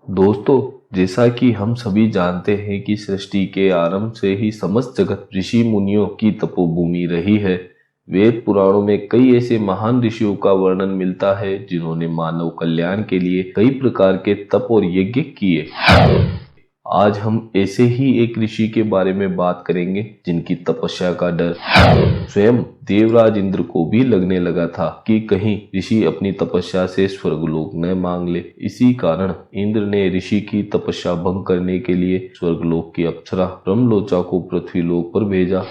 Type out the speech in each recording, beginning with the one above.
दोस्तों, जैसा कि हम सभी जानते हैं कि सृष्टि के आरंभ से ही समस्त जगत ऋषि मुनियों की तपोभूमि रही है। वेद पुराणों में कई ऐसे महान ऋषियों का वर्णन मिलता है जिन्होंने मानव कल्याण के लिए कई प्रकार के तप और यज्ञ किए। आज हम ऐसे ही एक ऋषि के बारे में बात करेंगे जिनकी तपस्या का डर स्वयं देवराज इंद्र को भी लगने लगा था कि कहीं ऋषि अपनी तपस्या से स्वर्गलोक न मांग ले। इसी कारण इंद्र ने ऋषि की तपस्या भंग करने के लिए स्वर्गलोक की अप्सरा ब्रह्मलोचा को पृथ्वीलोक पर भेजा।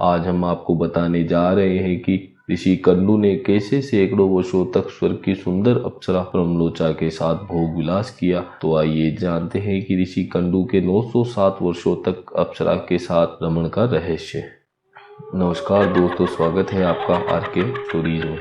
आज हम आपको बताने जा रहे हैं कि ऋषि कंडू ने कैसे सैकड़ों वर्षों तक स्वर्ग की सुंदर अप्सरा ब्रह्मलोचा के साथ भोग विलास किया। तो आइए जानते हैं कि ऋषि कंडू के 907 वर्षों तक अप्सरा के साथ रमण का रहस्य। नमस्कार दोस्तों, स्वागत है आपका आरके स्टोरीज में।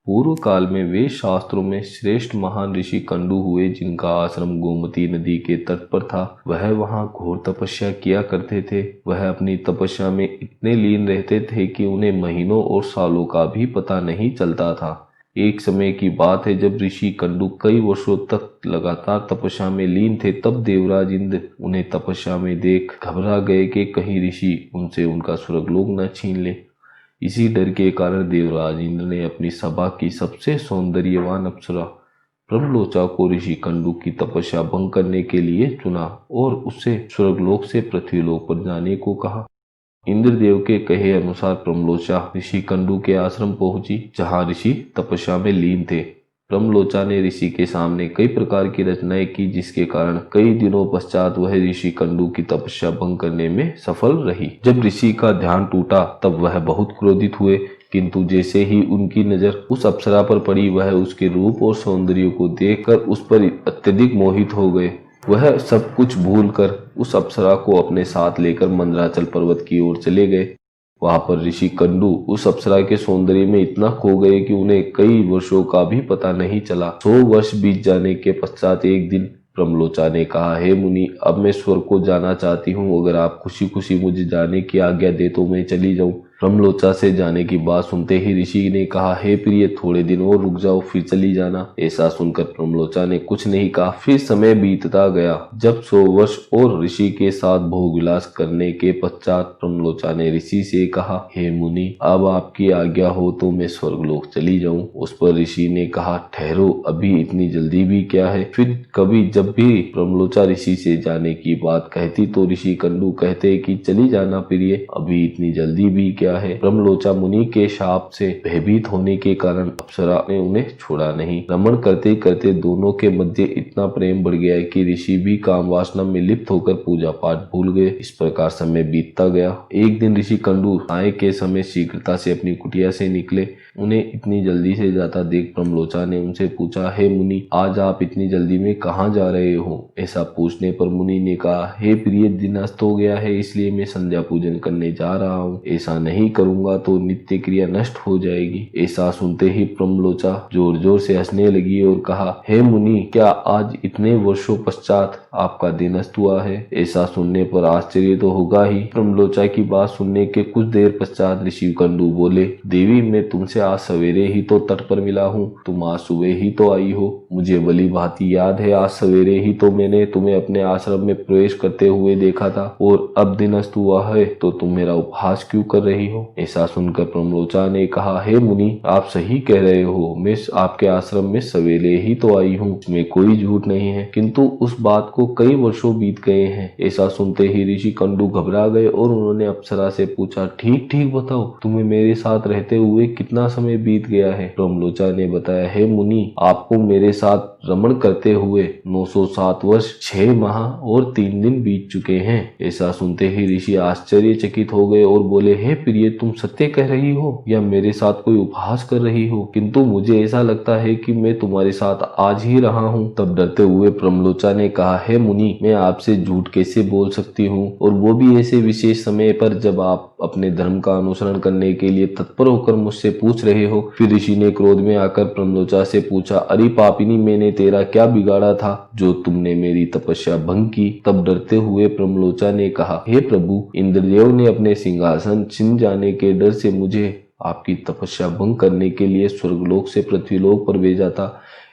पूर्व काल में वेद शास्त्रों में श्रेष्ठ महान ऋषि कंडू हुए जिनका आश्रम गोमती नदी के तट पर था। वह वहां घोर तपस्या किया करते थे। वह अपनी तपस्या में इतने लीन रहते थे कि उन्हें महीनों और सालों का भी पता नहीं चलता था। एक समय की बात है जब ऋषि कंडू कई वर्षों तक लगातार तपस्या में लीन थे। तब देवराज इंद्र उन्हें तपस्या में देख घबरा गए कि कहीं ऋषि उनसे उनका स्वर्गलोक न छीन ले। इसी डर के कारण देवराज इंद्र ने अपनी सभा की सबसे सौंदर्यवान अप्सरा ब्रह्मलोचा को ऋषि कंडू की तपस्या भंग करने के लिए चुना और उससे स्वर्गलोक से पृथ्वीलोक पर जाने को कहा। इंद्रदेव के कहे अनुसार ब्रह्मलोचा ऋषि कंडू के आश्रम पहुंची जहां ऋषि तपस्या में लीन थे। ब्रह्मलोचा ने ऋषि के सामने कई प्रकार की रचनाएं की जिसके कारण कई दिनों पश्चात वह ऋषि कंडू की तपस्या भंग करने में सफल रही। जब ऋषि का ध्यान टूटा तब वह बहुत क्रोधित हुए, किंतु जैसे ही उनकी नजर उस अप्सरा पर पड़ी वह उसके रूप और सौंदर्य को देखकर उस पर अत्यधिक मोहित हो गए। वह सब कुछ भूलकर उस अप्सरा को अपने साथ लेकर मंदराचल पर्वत की ओर चले गए। वहां पर ऋषि कंडू उस अप्सरा के सौंदर्य में इतना खो गए कि उन्हें कई वर्षों का भी पता नहीं चला। 100 वर्ष बीत जाने के पश्चात एक दिन ब्रह्मलोचा ने कहा, हे मुनि, अब मैं स्वर्ग को जाना चाहती हूँ। अगर आप खुशी खुशी मुझे जाने की आज्ञा दे तो मैं चली जाऊं। ब्रह्मलोचा से जाने की बात सुनते ही ऋषि ने कहा, हे प्रिय, थोड़े दिन और रुक जाओ, फिर चली जाना। ऐसा सुनकर ब्रह्मलोचा ने कुछ नहीं कहा। फिर समय बीतता गया। जब 100 वर्ष और ऋषि के साथ भोग विलास करने के पश्चात ब्रह्मलोचा ने ऋषि से कहा, हे मुनि, अब आपकी आज्ञा हो तो मैं स्वर्गलोक चली जाऊं। उस पर ऋषि ने कहा, ठहरो, अभी इतनी जल्दी भी क्या है। फिर कभी जब भी ब्रह्मलोचा ऋषि से जाने की बात कहती तो ऋषि कंडू कहते कि चली जाना प्रिय, अभी इतनी जल्दी भी क्या है। ब्रह्मलोचा मुनि के शाप से भयभीत होने के कारण अप्सरा ने उन्हें छोड़ा नहीं। रमण करते करते दोनों के मध्य इतना प्रेम बढ़ गया कि ऋषि भी काम वासना में लिप्त होकर पूजा पाठ भूल गए। इस प्रकार समय बीतता गया। एक दिन ऋषि कंडू साय के समय शीघ्रता से अपनी कुटिया से निकले। उन्हें इतनी जल्दी से जाता देख ब्रह्मलोचा ने उनसे पूछा, हे मुनि, आज आप इतनी जल्दी में कहाँ जा रहे हो। ऐसा पूछने पर मुनि ने कहा, हे प्रिय, दिन अस्त हो गया है, इसलिए मैं संध्या पूजन करने जा रहा हूँ। ऐसा नहीं करूंगा तो नित्य क्रिया नष्ट हो जाएगी। ऐसा सुनते ही ब्रह्मलोचा जोर जोर से हंसने लगी और कहा, हे मुनि, क्या आज इतने वर्षों पश्चात आपका दिन अस्त हुआ है। ऐसा सुनने पर आश्चर्य तो होगा ही। ब्रह्मलोचा की बात सुनने के कुछ देर पश्चात ऋषि कंडू बोले, देवी, मैं तुमसे आज सवेरे ही तो तट पर मिला हूँ। तुम आज सुबह ही तो आई हो। मुझे भली भांति याद है, आज सवेरे ही तो मैंने तुम्हें अपने आश्रम में प्रवेश करते हुए देखा था और अब दिन अस्त हुआ है तो तुम मेरा उपहास क्यों कर रही हो। ऐसा सुनकर ब्रह्मलोचा ने कहा, हे मुनि, आप सही कह रहे हो। मैं आपके आश्रम में सवेरे ही तो आई हूँ, इसमें कोई झूठ नहीं है, किंतु उस बात को कई वर्षों बीत गए हैं। ऐसा सुनते ही ऋषि कंडू घबरा गए और उन्होंने अप्सरा से पूछा, ठीक ठीक बताओ, तुम्हें मेरे साथ रहते हुए कितना समय बीत गया है। ब्रह्मलोचा ने बताया, हे मुनि, आपको मेरे साथ रमण करते हुए 907 वर्ष 6 माह और 3 दिन बीत चुके हैं। ऐसा सुनते ही ऋषि आश्चर्यचकित हो गए और बोले, हे प्रिय, तुम सत्य कह रही हो या मेरे साथ कोई उपहास कर रही हो। किंतु मुझे ऐसा लगता है कि मैं तुम्हारे साथ आज ही रहा हूँ। तब डरते हुए ब्रह्मलोचा ने कहा, हे मुनि, मैं आपसे झूठ कैसे बोल सकती हूँ, और वो भी ऐसे विशेष समय पर जब आप अपने धर्म का अनुसरण करने के लिए तत्पर होकर मुझसे पूछ रहे हो। फिर ऋषि ने क्रोध में आकर ब्रह्मलोचा से पूछा, अरे पापिनी, मैंने तेरा क्या बिगाड़ा था जो तुमने मेरी तपस्या भंग की। तब डरते हुए ब्रह्मलोचा ने कहा, हे प्रभु, इंद्रदेव ने अपने सिंहासन छिन जाने के डर से मुझे आपकी तपस्या भंग करने के लिए स्वर्गलोक से पृथ्वीलोक पर भेजा था।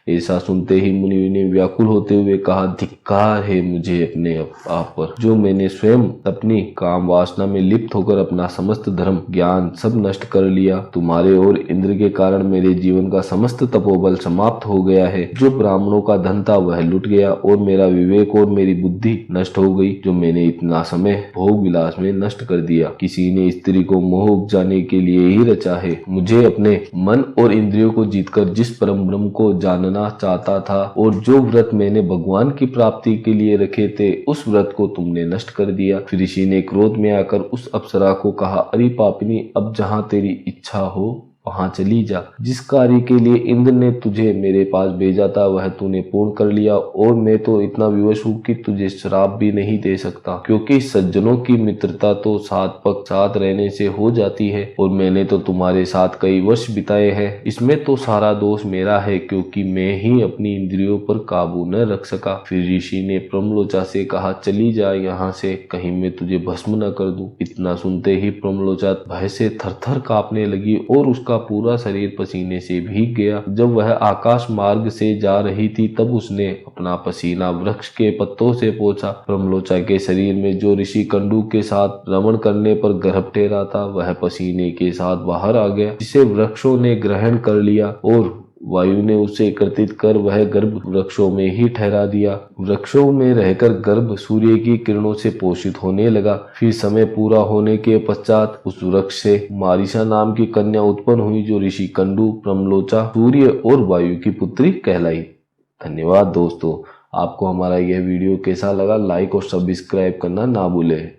ऐसा सुनते ही मुनि ने व्याकुल होते हुए कहा, धिक्कार है मुझे अपने आप पर, जो मैंने स्वयं अपनी काम वासना में लिप्त होकर अपना समस्त धर्म ज्ञान सब नष्ट कर लिया। तुम्हारे और इंद्र के कारण मेरे जीवन का समस्त तपोबल समाप्त हो गया है। जो ब्राह्मणों का धन था वह लुट गया और मेरा विवेक और मेरी बुद्धि नष्ट हो गई, जो मैंने इतना समय भोग विलास में नष्ट कर दिया। किसी ने स्त्री को मोह उपजाने के लिए ही रचा है। मुझे अपने मन और इंद्रियों को जीतकर जिस परम ब्रह्म को जानना चाहता था और जो व्रत मैंने भगवान की प्राप्ति के लिए रखे थे, उस व्रत को तुमने नष्ट कर दिया। फिर ऋषि ने क्रोध में आकर उस अप्सरा को कहा, अरे पापिनी, अब जहां तेरी इच्छा हो वहां चली जा। जिस कार्य के लिए इंद्र ने तुझे मेरे पास भेजा था वह तूने पूर्ण कर लिया और मैं तो इतना विवश हूँ कि तुझे श्राप भी नहीं दे सकता, क्योंकि सज्जनों की मित्रता तो साथ पग साथ रहने से हो जाती है और मैंने तो तुम्हारे साथ कई वर्ष बिताए हैं। इसमें तो सारा दोष मेरा है, क्योंकि मैं ही अपनी इंद्रियों पर काबू न रख सका। फिर ऋषि ने प्रमलोचा से कहा, चली जा यहाँ से, कहीं मैं तुझे भस्म न कर दूं। इतना सुनते ही प्रमलोचा भय से थरथर कांपने लगी और उसका पूरा शरीर पसीने से भीग गया। जब वह आकाश मार्ग से जा रही थी तब उसने अपना पसीना वृक्ष के पत्तों से पोंछा। प्रमलोचा के शरीर में जो ऋषि कंडू के साथ रमण करने पर गर्भ ठहरा था वह पसीने के साथ बाहर आ गया, जिसे वृक्षों ने ग्रहण कर लिया और वायु ने उसे एकत्रित कर वह गर्भ वृक्षों में ही ठहरा दिया। वृक्षों में रहकर गर्भ सूर्य की किरणों से पोषित होने लगा। फिर समय पूरा होने के पश्चात उस वृक्ष से मारिशा नाम की कन्या उत्पन्न हुई, जो ऋषि कंडू, प्रमलोचा, सूर्य और वायु की पुत्री कहलाई। धन्यवाद दोस्तों। आपको हमारा यह वीडियो कैसा लगा, लाइक और सब्सक्राइब करना ना भूलें।